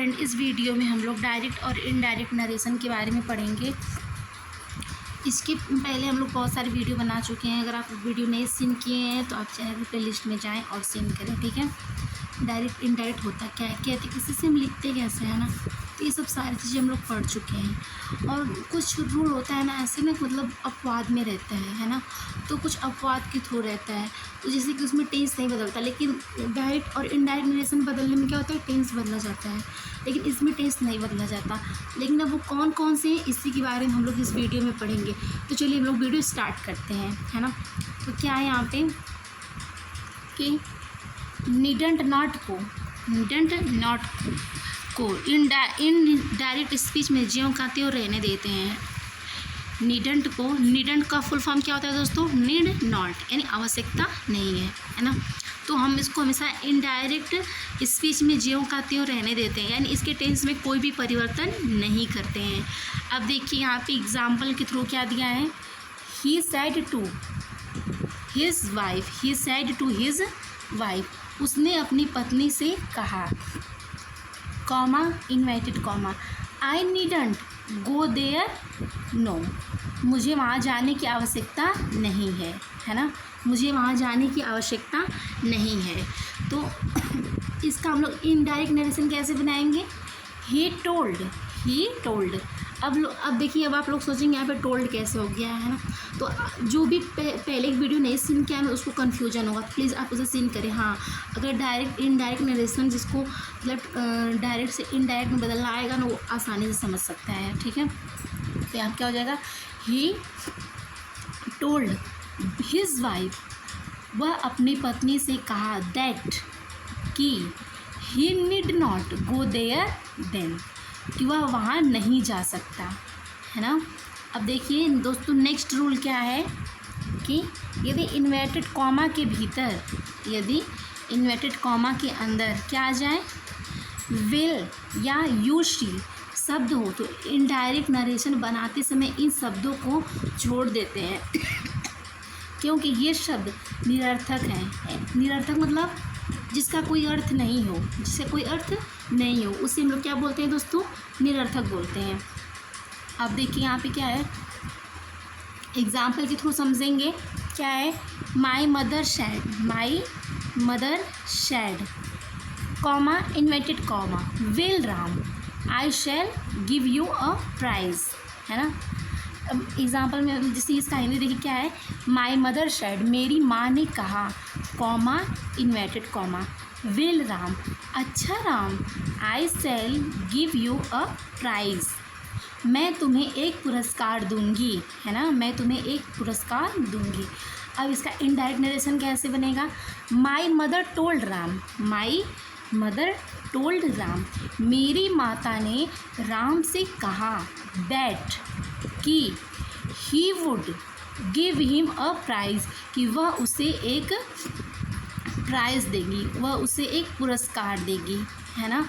Friend, इस video में हम लोग डायरेक्ट और इनडायरेक्ट नरेशन के बारे में पढ़ेंगे। इसके पहले हम लोग बहुत सारे वीडियो बना चुके हैं। अगर आप वीडियो नहीं सीन किए हैं तो आप चैनल की प्लेलिस्ट में जाएं और सीन करें, ठीक है। डायरेक्ट इनडायरेक्ट होता क्या है, कहते किसी से हम लिखते कैसे है ना, तो ये सब सारी चीज़ें हम लोग पढ़ चुके हैं। और कुछ रूल होता है ना ऐसे ना, मतलब अपवाद में रहता है ना, तो कुछ अपवाद के थ्रू रहता है। तो जैसे कि उसमें टेंस नहीं बदलता, लेकिन डायरेक्ट और इनडायरेक्ट नरेशन बदलने में क्या होता है, टेंस बदला जाता है, लेकिन इसमें टेंस नहीं बदला जाता। लेकिन अब वो कौन कौन से हैं इसी के बारे में हम लोग इस वीडियो में पढ़ेंगे। तो चलिए हम लोग वीडियो स्टार्ट करते हैं, है ना। तो क्या है यहाँ पे कि नीडंट नॉट को इन डायरेक्ट स्पीच में ज्यों का त्यों रहने देते हैं। नीडंट को, नीडंट का फुल फॉर्म क्या होता है दोस्तों, नीड नॉट, यानी आवश्यकता नहीं है ना। तो हम इसको हमेशा इनडायरेक्ट स्पीच में ज्यों का त्यों रहने देते हैं, यानी इसके टेंस में कोई भी परिवर्तन नहीं करते हैं। अब देखिए यहाँ पे एग्जाम्पल के थ्रू क्या दिया है, he said to his wife, उसने अपनी पत्नी से कहा, comma inverted comma, I needn't go there, no, मुझे वहाँ जाने की आवश्यकता नहीं है ना, मुझे वहाँ जाने की आवश्यकता नहीं है। तो इसका हम लोग इनडायरेक्ट नरेशन कैसे बनाएंगे, ही टोल्ड। अब देखिए, अब आप लोग सोचेंगे यहाँ पे टोल्ड कैसे हो गया है ना। तो जो भी पहले एक वीडियो नहीं सीन किया है उसको कन्फ्यूजन होगा, तो प्लीज़ आप उसे सीन करें। हाँ, अगर डायरेक्ट इनडायरेक्ट नरेशन जिसको मतलब डायरेक्ट से इनडायरेक्ट में बदलना आएगा ना, वो आसानी से समझ सकता है, ठीक है। तो यहाँ क्या हो जाएगा, ही टोल्ड हिज वाइफ, वह अपनी पत्नी से कहा, दैट कि he need not go there then, कि वह वहाँ नहीं जा सकता, है ना। अब देखिए दोस्तों, नेक्स्ट रूल क्या है कि यदि इन्वर्टेड कॉमा के भीतर, यदि इन्वर्टेड कॉमा के अंदर क्या आ जाए, विल या यू शी शब्द हो, तो इनडायरेक्ट नरेशन बनाते समय इन शब्दों को छोड़ देते हैं क्योंकि ये शब्द निरर्थक हैं। निरर्थक मतलब जिसका कोई अर्थ नहीं हो, जिससे कोई अर्थ नहीं हो, उसे हम लोग क्या बोलते हैं दोस्तों, निरर्थक बोलते हैं। अब देखिए यहाँ पे क्या है, एग्जाम्पल के थ्रू समझेंगे। क्या है, my mother said comma inverted comma, will Ram, I shall give you a prize, है ना। अब एग्जाम्पल में जैसे इसका हिंदी देखिए क्या है, माई मदर शैड, मेरी माँ ने कहा, comma inverted comma, will Ram, अच्छा Ram, I shall give you a prize, मैं तुम्हें एक पुरस्कार दूंगी, है ना, मैं तुम्हें एक पुरस्कार दूंगी। अब इसका इनडायरेक्ट नरेशन कैसे बनेगा, माई मदर टोल्ड राम, मेरी माता ने राम से कहा, दैट कि he would give him a prize, कि वह उसे एक प्राइज़ देगी, वह उसे एक पुरस्कार देगी, है ना।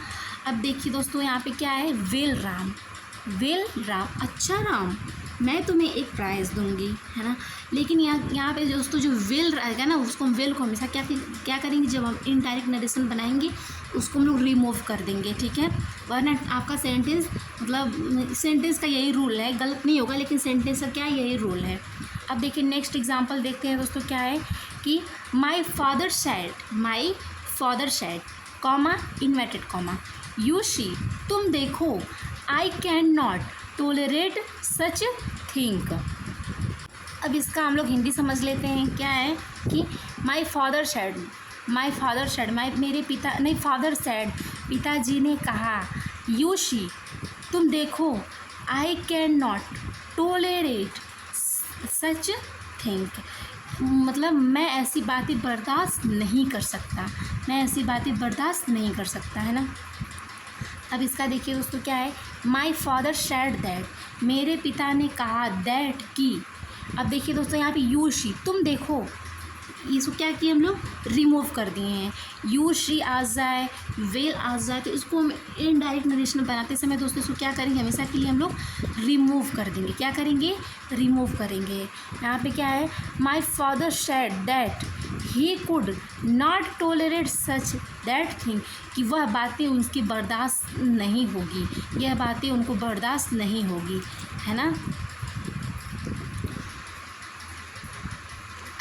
अब देखिए दोस्तों यहाँ पे क्या है, विल राम, अच्छा राम, मैं तुम्हें एक प्राइज़ दूंगी, है ना। लेकिन यहाँ पे दोस्तों जो विल रहेगा ना, उसको हम विल को हमेशा क्या करेंगे, जब हम इनडायरेक्ट नरेशन बनाएंगे उसको हम लोग रिमूव कर देंगे, ठीक है। वरना आपका सेंटेंस, मतलब सेंटेंस का यही रूल है, गलत नहीं होगा, लेकिन सेंटेंस का क्या यही रूल है। अब देखिए नेक्स्ट एग्जाम्पल देखते हैं दोस्तों, क्या है कि my father sad comma inverted comma, you she, तुम देखो, I can not tolerate such think. अब इसका हम लोग हिंदी समझ लेते हैं। क्या है कि my father sad, father sad, पिताजी ने कहा, यू शी, तुम देखो, I can not tolerate such think, मतलब मैं ऐसी बातें बर्दाश्त नहीं कर सकता, है ना। अब इसका देखिए दोस्तों क्या है, माई फादर सैड दैट, मेरे पिता ने कहा, दैट कि, अब देखिए दोस्तों यहाँ पे यू शी, तुम देखो, इसको क्या किए हम लोग, रिमूव कर दिए हैं। यू शी आ जाए, वेल आ जाए, तो इसको हम इनडायरेक्ट नरेशन बनाते समय दोस्तों इसको क्या करेंगे, हमेशा के लिए हम लोग रिमूव कर देंगे। क्या करेंगे, रिमूव करेंगे। यहाँ पे क्या है, my father said that he could not tolerate such that thing, कि वह बातें उनकी बर्दाश्त नहीं होगी, यह बातें उनको बर्दाश्त नहीं होगी, है ना।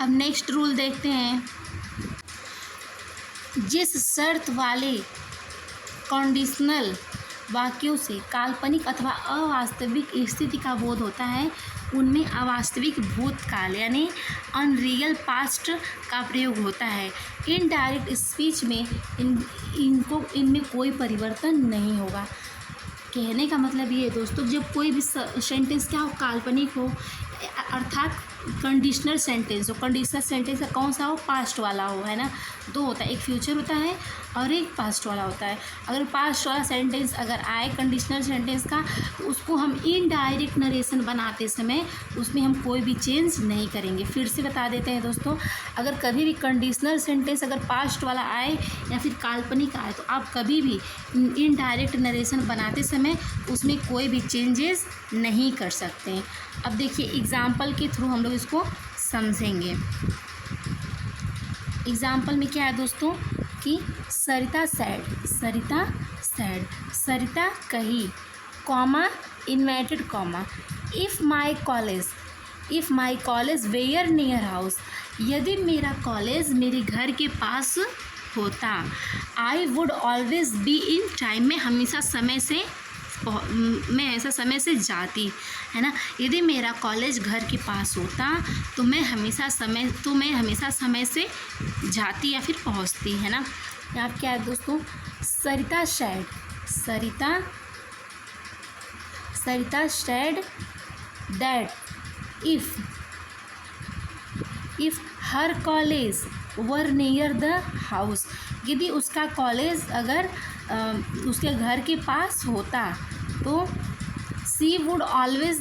अब नेक्स्ट रूल देखते हैं। जिस शर्त वाले कंडीशनल वाक्यों से काल्पनिक अथवा अवास्तविक स्थिति का बोध होता है उनमें अवास्तविक भूतकाल यानी अनरियल पास्ट का प्रयोग होता है। इनडायरेक्ट स्पीच में इनमें कोई परिवर्तन नहीं होगा। कहने का मतलब ये है दोस्तों, जब कोई भी सेंटेंस क्या हो, काल्पनिक हो अर्थात कंडीशनल सेंटेंस हो। कंडीशनल सेंटेंस का कौन सा हो, पास्ट वाला हो, है ना। दो होता है, एक फ्यूचर होता है और एक पास्ट वाला होता है। अगर पास्ट वाला सेंटेंस अगर आए कंडीशनल सेंटेंस का, तो उसको हम इनडायरेक्ट नरेशन बनाते समय उसमें हम कोई भी चेंज नहीं करेंगे। फिर से बता देते हैं दोस्तों, अगर कभी भी कंडीशनल सेंटेंस अगर पास्ट वाला आए या फिर काल्पनिक आए, तो आप कभी भी इनडायरेक्ट नरेशन बनाते समय उसमें कोई भी चेंजेस नहीं कर सकते। अब देखिए एग्जाम्पल के थ्रू हम लोग इसको समझेंगे। एग्जाम्पल में क्या है दोस्तों कि सरिता सैड, सरिता सैड, सरिता कही, comma inverted comma, if my college were near house, यदि मेरा कॉलेज मेरे घर के पास होता। I would always be in time, मैं हमेशा समय से जाती, है ना। यदि मेरा कॉलेज घर के पास होता तो मैं हमेशा समय से जाती या फिर पहुंचती, है ना। यहाँ क्या है दोस्तों, Sarita said that if her college were near the house, यदि उसका कॉलेज अगर उसके घर के पास होता तो she would always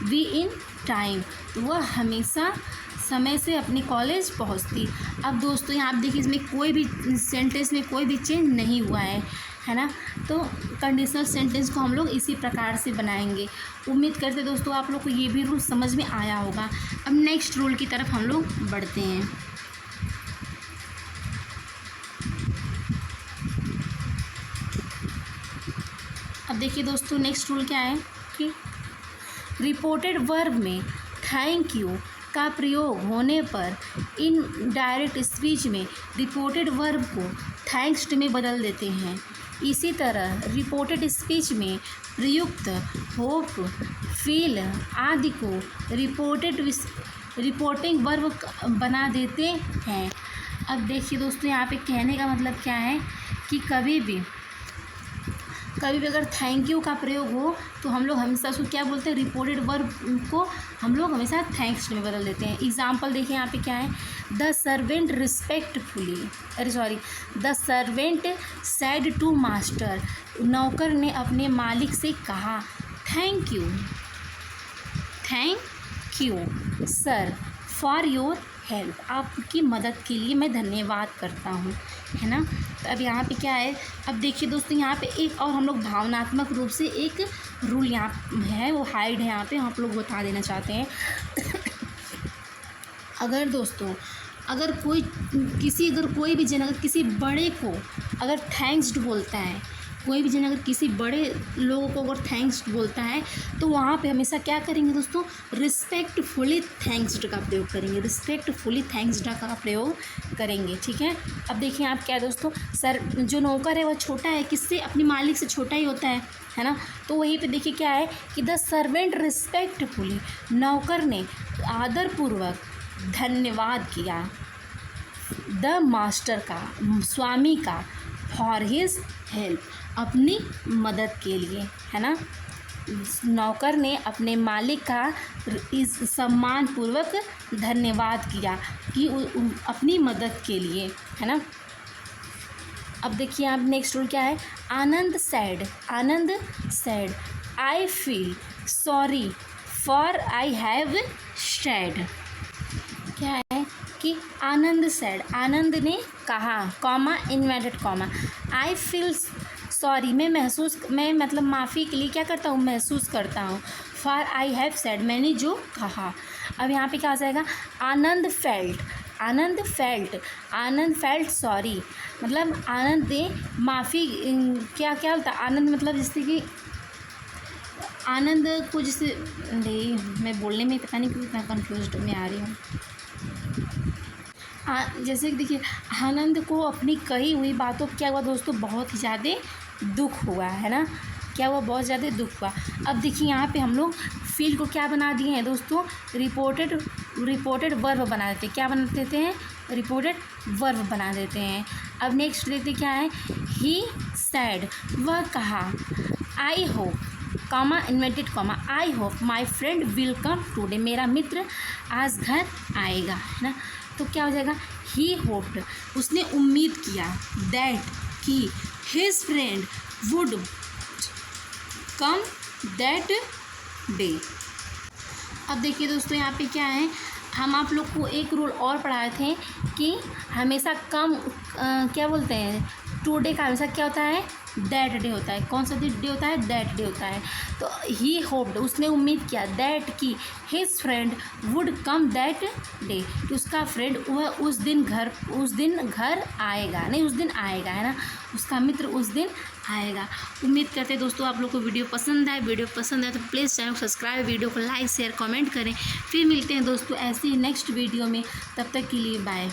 be in time, तो वह हमेशा समय से अपने कॉलेज पहुंचती। अब दोस्तों यहाँ आप देखिए इसमें कोई भी सेंटेंस में कोई भी चेंज नहीं हुआ है ना। तो कंडीशनल सेंटेंस को हम लोग इसी प्रकार से बनाएंगे। उम्मीद करते दोस्तों आप लोग को ये भी रूल समझ में आया होगा। अब नेक्स्ट रूल की तरफ हम लोग बढ़ते हैं। अब देखिए दोस्तों नेक्स्ट रूल क्या है कि रिपोर्टेड वर्ब में थैंक यू का प्रयोग होने पर इन डायरेक्ट स्पीच में रिपोर्टेड वर्ब को थैंक्स टू में बदल देते हैं। इसी तरह रिपोर्टेड स्पीच में प्रयुक्त होप, फील आदि को रिपोर्टिंग वर्ब बना देते हैं। अब देखिए दोस्तों यहाँ पे कहने का मतलब क्या है कि कभी भी अगर थैंक यू का प्रयोग हो तो हम लोग हमेशा उसको क्या बोलते हैं, रिपोर्टेड वर्ब को हम लोग हमेशा थैंक्स में बदल देते हैं। एग्जाम्पल देखिए यहाँ पे क्या है, the servant said to master, नौकर ने अपने मालिक से कहा thank you sir for your help, आपकी मदद के लिए मैं धन्यवाद करता हूँ, है ना। तो अब यहाँ पे क्या है, अब देखिए दोस्तों यहाँ पे एक और हम लोग भावनात्मक रूप से एक रूल यहाँ है वो हाइड है, यहाँ पे आप लोग बता देना चाहते हैं। अगर दोस्तों कोई भी जन अगर किसी बड़े को अगर थैंक्स बोलता है, कोई भी जन अगर किसी बड़े लोगों को अगर थैंक्स बोलता है तो वहाँ पे हमेशा क्या करेंगे दोस्तों, रिस्पेक्टफुली थैंक्स का प्रयोग करेंगे, रिस्पेक्टफुली थैंक्स का प्रयोग करेंगे, ठीक है। अब देखिए आप क्या दोस्तों, सर जो नौकर है वह छोटा है, किससे, अपने मालिक से छोटा ही होता है ना। तो वहीं पे देखिए क्या है कि द सर्वेंट रिस्पेक्टफुली, नौकर ने आदरपूर्वक धन्यवाद किया द मास्टर का, स्वामी का, फॉर हिज हेल्प, अपनी मदद के लिए, है ना। नौकर ने अपने मालिक का इस सम्मानपूर्वक धन्यवाद किया कि अपनी मदद के लिए, है ना। अब देखिए आप नेक्स्ट रूल क्या है, Anand said I feel sorry for I have stayed, क्या है, कि आनंद सेड, आनंद ने कहा, comma inverted comma, I feel sorry, मैं मतलब माफ़ी के लिए क्या करता हूँ, महसूस करता हूँ, फॉर आई हैव सेड, मैंने जो कहा। अब यहाँ पे क्या हो जाएगा, आनंद फेल्ट सॉरी, मतलब आनंद ने माफ़ी, क्या क्या होता है आनंद, मतलब जैसे कि आनंद को जैसे, नहीं मैं बोलने में पता नहीं क्यों इतना कन्फ्यूज में आ रही हूँ। जैसे कि देखिए, आनंद को अपनी कही हुई बातों क्या हुआ दोस्तों, बहुत ही ज़्यादा दुख हुआ है ना, क्या हुआ, बहुत ज़्यादा दुख हुआ। अब देखिए यहाँ पे हम लोग फील को क्या बना दिए हैं दोस्तों, रिपोर्टेड वर्ब बना देते हैं। क्या बना देते हैं, रिपोर्टेड वर्ब बना देते हैं। अब नेक्स्ट लेते क्या है, ही सैड, वह कहा, I hope, comma inverted comma, I hope my friend will come today, मेरा मित्र आज घर आएगा, है ना। तो क्या हो जाएगा, ही होप्ड, उसने उम्मीद किया, दैट कि his friend would come that day. अब देखिए दोस्तों यहाँ पे क्या है, हम आप लोग को एक रूल और पढ़ाए थे कि हमेशा क्या बोलते हैं, टुडे का हमेशा क्या होता है, दैट डे होता है। कौन सा डे होता है, दैट डे होता है। तो ही होप्ड, उसने उम्मीद किया, दैट कि his friend would come that day, कि उसका फ्रेंड वह उस दिन घर आएगा, नहीं उस दिन आएगा, है ना, उसका मित्र उस दिन आएगा। उम्मीद करते हैं दोस्तों आप लोग को वीडियो पसंद आए तो प्लीज़ चैनल को सब्सक्राइब, वीडियो को लाइक शेयर कमेंट करें। फिर मिलते हैं दोस्तों ऐसे ही नेक्स्ट वीडियो में, तब तक के लिए बाय।